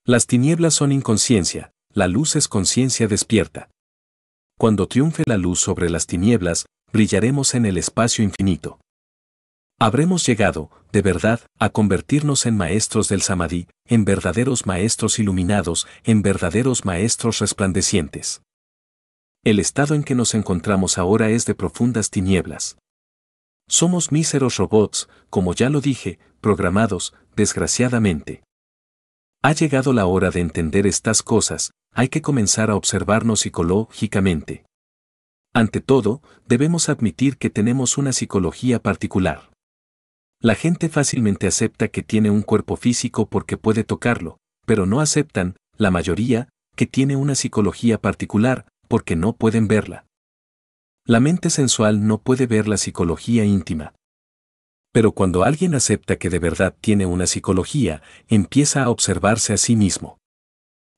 Las tinieblas son inconsciencia, la luz es conciencia despierta. Cuando triunfe la luz sobre las tinieblas, brillaremos en el espacio infinito. Habremos llegado, de verdad, a convertirnos en maestros del Samadhi, en verdaderos maestros iluminados, en verdaderos maestros resplandecientes. El estado en que nos encontramos ahora es de profundas tinieblas. Somos míseros robots, como ya lo dije, programados, desgraciadamente. Ha llegado la hora de entender estas cosas, hay que comenzar a observarnos psicológicamente. Ante todo, debemos admitir que tenemos una psicología particular. La gente fácilmente acepta que tiene un cuerpo físico porque puede tocarlo, pero no aceptan, la mayoría, que tiene una psicología particular, porque no pueden verla. La mente sensual no puede ver la psicología íntima. Pero cuando alguien acepta que de verdad tiene una psicología, empieza a observarse a sí mismo.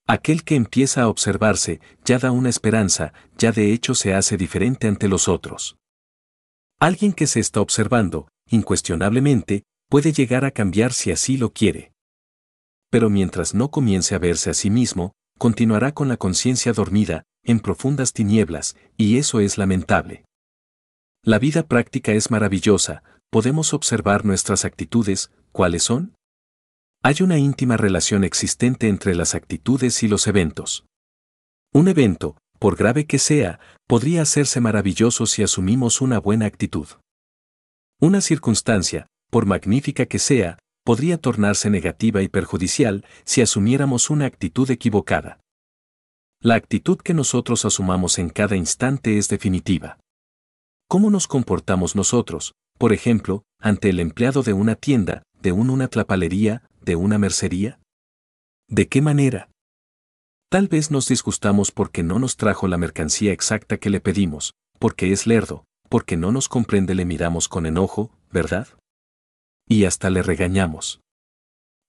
Aquel que empieza a observarse, ya da una esperanza, ya de hecho se hace diferente ante los otros. Alguien que se está observando, incuestionablemente, puede llegar a cambiar si así lo quiere. Pero mientras no comience a verse a sí mismo, continuará con la conciencia dormida, en profundas tinieblas, y eso es lamentable. La vida práctica es maravillosa, podemos observar nuestras actitudes, ¿cuáles son? Hay una íntima relación existente entre las actitudes y los eventos. Un evento, por grave que sea, podría hacerse maravilloso si asumimos una buena actitud. Una circunstancia, por magnífica que sea, podría tornarse negativa y perjudicial si asumiéramos una actitud equivocada. La actitud que nosotros asumamos en cada instante es definitiva. ¿Cómo nos comportamos nosotros, por ejemplo, ante el empleado de una tienda, de una tlapalería, de una mercería? ¿De qué manera? Tal vez nos disgustamos porque no nos trajo la mercancía exacta que le pedimos, porque es lerdo, porque no nos comprende, le miramos con enojo, ¿verdad? Y hasta le regañamos.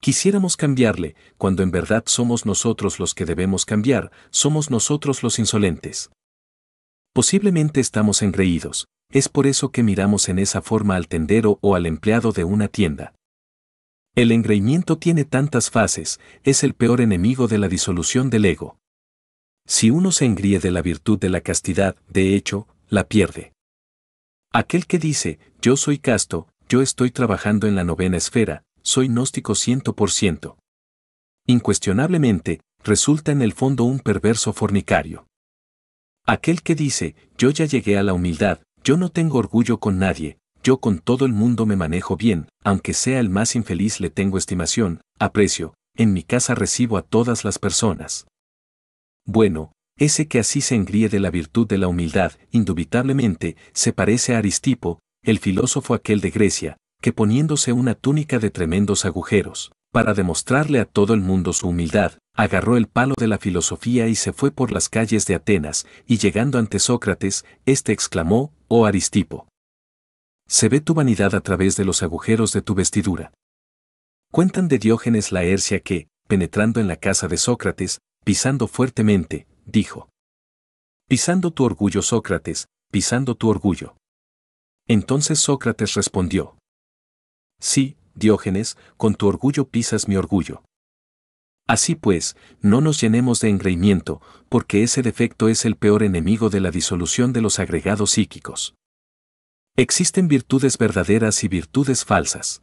Quisiéramos cambiarle, cuando en verdad somos nosotros los que debemos cambiar, somos nosotros los insolentes. Posiblemente estamos engreídos, es por eso que miramos en esa forma al tendero o al empleado de una tienda. El engreimiento tiene tantas fases, es el peor enemigo de la disolución del ego. Si uno se engríe de la virtud de la castidad, de hecho, la pierde. Aquel que dice, yo soy casto, yo estoy trabajando en la novena esfera, soy gnóstico 100%. Incuestionablemente, resulta en el fondo un perverso fornicario. Aquel que dice, yo ya llegué a la humildad, yo no tengo orgullo con nadie, yo con todo el mundo me manejo bien, aunque sea el más infeliz le tengo estimación, aprecio, en mi casa recibo a todas las personas. Bueno, ese que así se engríe de la virtud de la humildad, indubitablemente, se parece a Aristipo, el filósofo aquel de Grecia, que poniéndose una túnica de tremendos agujeros, para demostrarle a todo el mundo su humildad, agarró el palo de la filosofía y se fue por las calles de Atenas, y llegando ante Sócrates, éste exclamó, «Oh Aristipo, se ve tu vanidad a través de los agujeros de tu vestidura». Cuentan de Diógenes Laercia que, penetrando en la casa de Sócrates, pisando fuertemente, dijo: «Pisando tu orgullo, Sócrates, pisando tu orgullo». Entonces Sócrates respondió: «Sí, Diógenes, con tu orgullo pisas mi orgullo». Así pues, no nos llenemos de engreimiento, porque ese defecto es el peor enemigo de la disolución de los agregados psíquicos. Existen virtudes verdaderas y virtudes falsas.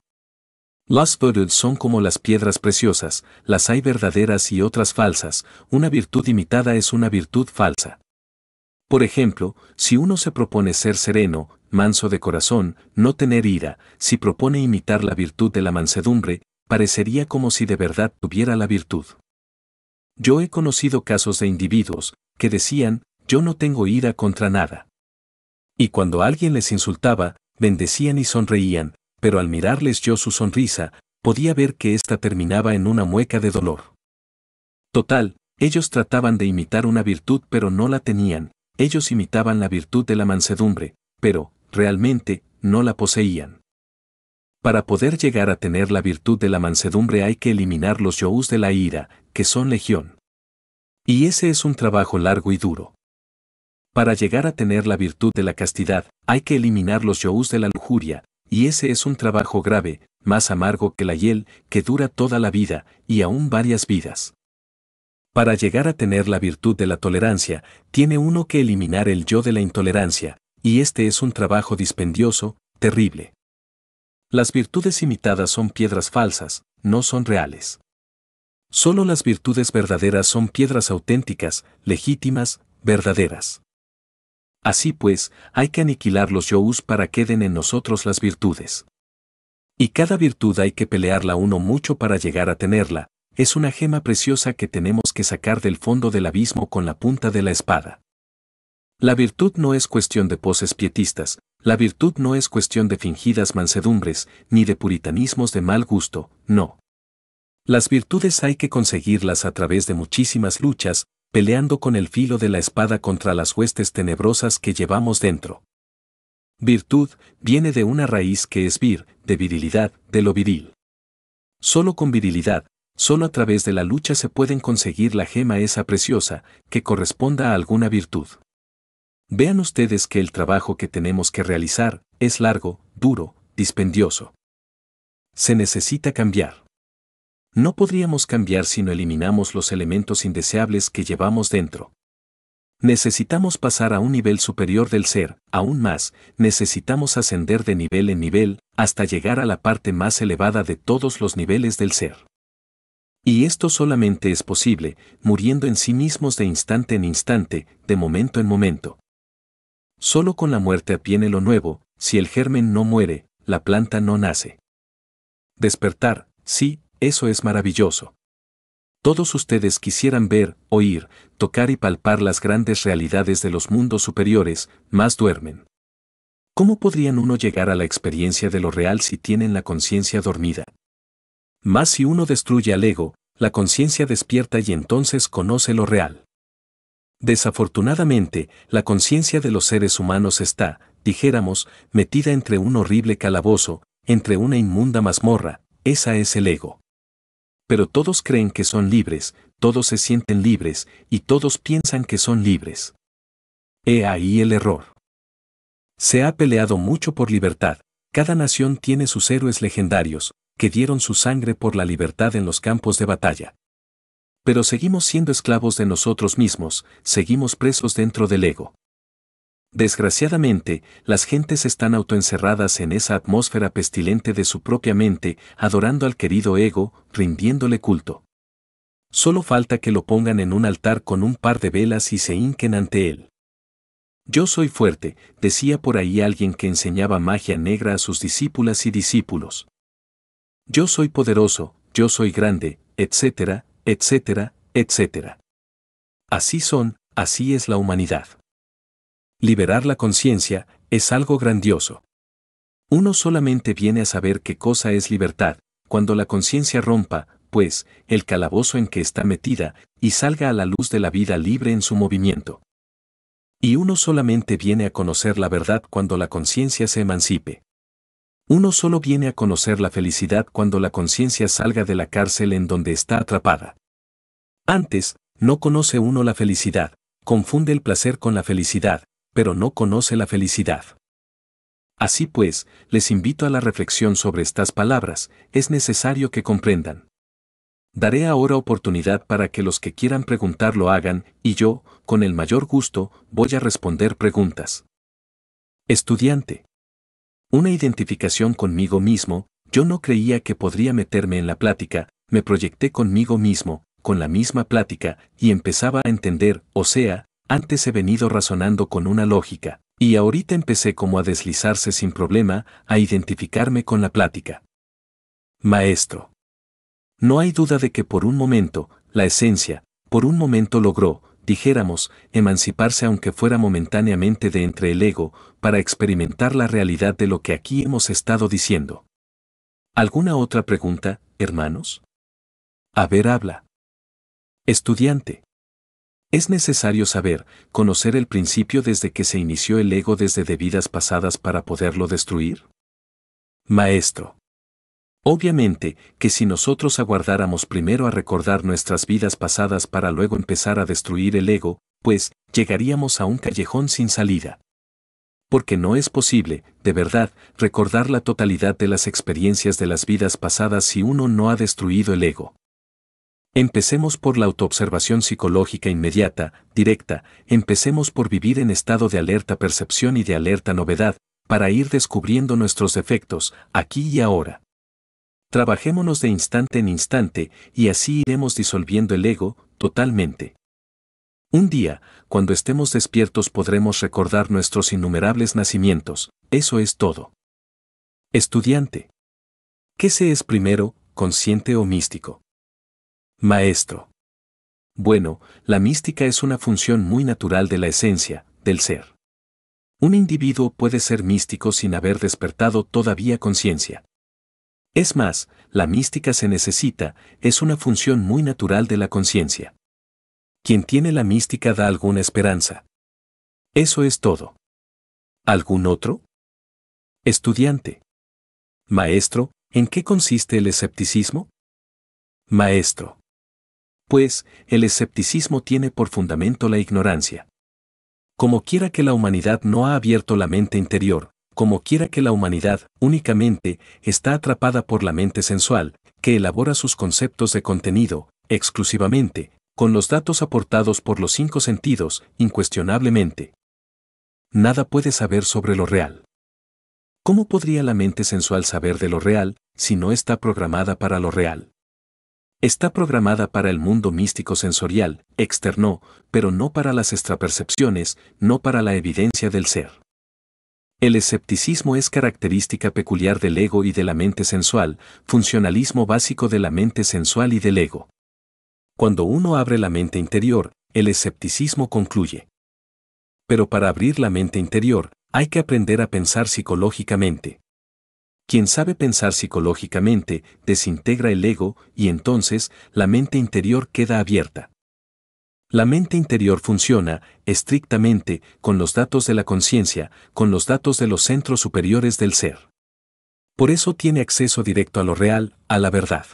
Las virtudes son como las piedras preciosas, las hay verdaderas y otras falsas, una virtud imitada es una virtud falsa. Por ejemplo, si uno se propone ser sereno, manso de corazón, no tener ira, si propone imitar la virtud de la mansedumbre, parecería como si de verdad tuviera la virtud. Yo he conocido casos de individuos que decían, yo no tengo ira contra nada. Y cuando alguien les insultaba, bendecían y sonreían, pero al mirarles yo su sonrisa, podía ver que ésta terminaba en una mueca de dolor. Total, ellos trataban de imitar una virtud pero no la tenían, ellos imitaban la virtud de la mansedumbre, pero, realmente, no la poseían. Para poder llegar a tener la virtud de la mansedumbre hay que eliminar los yous de la ira, que son legión. Y ese es un trabajo largo y duro. Para llegar a tener la virtud de la castidad, hay que eliminar los yous de la lujuria, y ese es un trabajo grave, más amargo que la hiel, que dura toda la vida, y aún varias vidas. Para llegar a tener la virtud de la tolerancia, tiene uno que eliminar el yo de la intolerancia, y este es un trabajo dispendioso, terrible. Las virtudes imitadas son piedras falsas, no son reales. Solo las virtudes verdaderas son piedras auténticas, legítimas, verdaderas. Así pues, hay que aniquilar los yous para que queden en nosotros las virtudes. Y cada virtud hay que pelearla uno mucho para llegar a tenerla, es una gema preciosa que tenemos que sacar del fondo del abismo con la punta de la espada. La virtud no es cuestión de poses pietistas, la virtud no es cuestión de fingidas mansedumbres, ni de puritanismos de mal gusto, no. Las virtudes hay que conseguirlas a través de muchísimas luchas, peleando con el filo de la espada contra las huestes tenebrosas que llevamos dentro. Virtud viene de una raíz que es vir, de virilidad, de lo viril. Solo con virilidad, solo a través de la lucha se pueden conseguir la gema esa preciosa, que corresponda a alguna virtud. Vean ustedes que el trabajo que tenemos que realizar es largo, duro, dispendioso. Se necesita cambiar. No podríamos cambiar si no eliminamos los elementos indeseables que llevamos dentro. Necesitamos pasar a un nivel superior del ser, aún más, necesitamos ascender de nivel en nivel, hasta llegar a la parte más elevada de todos los niveles del ser. Y esto solamente es posible, muriendo en sí mismos de instante en instante, de momento en momento. Solo con la muerte viene lo nuevo, si el germen no muere, la planta no nace. Despertar, sí, eso es maravilloso. Todos ustedes quisieran ver, oír, tocar y palpar las grandes realidades de los mundos superiores, mas duermen. ¿Cómo podrían uno llegar a la experiencia de lo real si tienen la conciencia dormida? Mas si uno destruye al ego, la conciencia despierta y entonces conoce lo real. Desafortunadamente, la conciencia de los seres humanos está, dijéramos, metida entre un horrible calabozo, entre una inmunda mazmorra, esa es el ego. Pero todos creen que son libres, todos se sienten libres, y todos piensan que son libres. He ahí el error. Se ha peleado mucho por libertad, cada nación tiene sus héroes legendarios, que dieron su sangre por la libertad en los campos de batalla. Pero seguimos siendo esclavos de nosotros mismos, seguimos presos dentro del ego. Desgraciadamente, las gentes están autoencerradas en esa atmósfera pestilente de su propia mente, adorando al querido ego, rindiéndole culto. Solo falta que lo pongan en un altar con un par de velas y se hinquen ante él. Yo soy fuerte, decía por ahí alguien que enseñaba magia negra a sus discípulas y discípulos. Yo soy poderoso, yo soy grande, etcétera, etcétera, etcétera. Así son, así es la humanidad. Liberar la conciencia es algo grandioso. Uno solamente viene a saber qué cosa es libertad, cuando la conciencia rompa, pues, el calabozo en que está metida, y salga a la luz de la vida libre en su movimiento. Y uno solamente viene a conocer la verdad cuando la conciencia se emancipe. Uno solo viene a conocer la felicidad cuando la conciencia salga de la cárcel en donde está atrapada. Antes, no conoce uno la felicidad, confunde el placer con la felicidad, pero no conoce la felicidad. Así pues, les invito a la reflexión sobre estas palabras, es necesario que comprendan. Daré ahora oportunidad para que los que quieran preguntar lo hagan, y yo, con el mayor gusto, voy a responder preguntas. Estudiante. Una identificación conmigo mismo, yo no creía que podría meterme en la plática, me proyecté conmigo mismo, con la misma plática, y empezaba a entender, o sea, antes he venido razonando con una lógica, y ahorita empecé como a deslizarse sin problema, a identificarme con la plática. Maestro. No hay duda de que por un momento, la esencia, por un momento logró, dijéramos, emanciparse aunque fuera momentáneamente de entre el ego, para experimentar la realidad de lo que aquí hemos estado diciendo. ¿Alguna otra pregunta, hermanos? A ver, habla. Estudiante. Es necesario saber, conocer el principio desde que se inició el ego desde de vidas pasadas para poderlo destruir. Maestro. Obviamente, que si nosotros aguardáramos primero a recordar nuestras vidas pasadas para luego empezar a destruir el ego, pues, llegaríamos a un callejón sin salida. Porque no es posible, de verdad, recordar la totalidad de las experiencias de las vidas pasadas si uno no ha destruido el ego. Empecemos por la autoobservación psicológica inmediata, directa, empecemos por vivir en estado de alerta percepción y de alerta novedad, para ir descubriendo nuestros defectos, aquí y ahora. Trabajémonos de instante en instante, y así iremos disolviendo el ego, totalmente. Un día, cuando estemos despiertos podremos recordar nuestros innumerables nacimientos, eso es todo. Estudiante. ¿Qué se es primero, consciente o místico? Maestro. Bueno, la mística es una función muy natural de la esencia, del ser. Un individuo puede ser místico sin haber despertado todavía conciencia. Es más, la mística se necesita, es una función muy natural de la conciencia. Quien tiene la mística da alguna esperanza. Eso es todo. ¿Algún otro? Estudiante. Maestro, ¿en qué consiste el escepticismo? Maestro. Pues, el escepticismo tiene por fundamento la ignorancia. Como quiera que la humanidad no ha abierto la mente interior, como quiera que la humanidad, únicamente, está atrapada por la mente sensual, que elabora sus conceptos de contenido, exclusivamente, con los datos aportados por los 5 sentidos, incuestionablemente. Nada puede saber sobre lo real. ¿Cómo podría la mente sensual saber de lo real, si no está programada para lo real? Está programada para el mundo místico sensorial, externo, pero no para las extrapercepciones, no para la evidencia del ser. El escepticismo es característica peculiar del ego y de la mente sensual, funcionalismo básico de la mente sensual y del ego. Cuando uno abre la mente interior, el escepticismo concluye. Pero para abrir la mente interior, hay que aprender a pensar psicológicamente. Quien sabe pensar psicológicamente, desintegra el ego y entonces la mente interior queda abierta. La mente interior funciona, estrictamente, con los datos de la conciencia, con los datos de los centros superiores del ser. Por eso tiene acceso directo a lo real, a la verdad.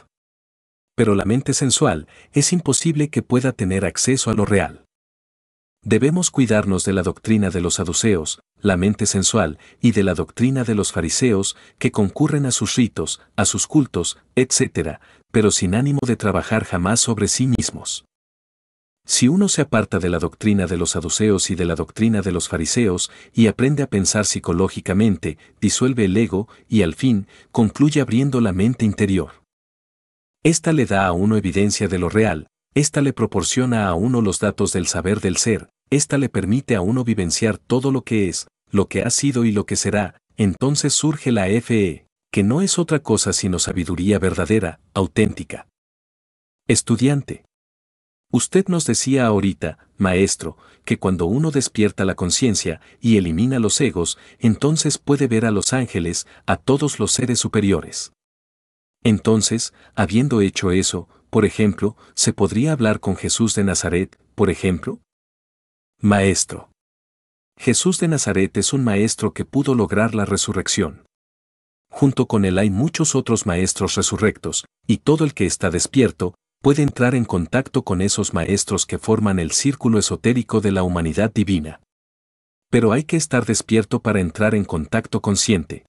Pero la mente sensual, es imposible que pueda tener acceso a lo real. Debemos cuidarnos de la doctrina de los saduceos, la mente sensual, y de la doctrina de los fariseos, que concurren a sus ritos, a sus cultos, etc., pero sin ánimo de trabajar jamás sobre sí mismos. Si uno se aparta de la doctrina de los saduceos y de la doctrina de los fariseos y aprende a pensar psicológicamente, disuelve el ego y al fin, concluye abriendo la mente interior. Esta le da a uno evidencia de lo real, esta le proporciona a uno los datos del saber del ser, Esta le permite a uno vivenciar todo lo que es, lo que ha sido y lo que será. Entonces surge la FE, que no es otra cosa sino sabiduría verdadera, auténtica. Estudiante. Usted nos decía ahorita, maestro, que cuando uno despierta la conciencia y elimina los egos, entonces puede ver a los ángeles, a todos los seres superiores. Entonces, habiendo hecho eso, por ejemplo, ¿se podría hablar con Jesús de Nazaret, por ejemplo? Maestro. Jesús de Nazaret es un maestro que pudo lograr la resurrección. Junto con él hay muchos otros maestros resurrectos, y todo el que está despierto, puede entrar en contacto con esos maestros que forman el círculo esotérico de la humanidad divina. Pero hay que estar despierto para entrar en contacto consciente.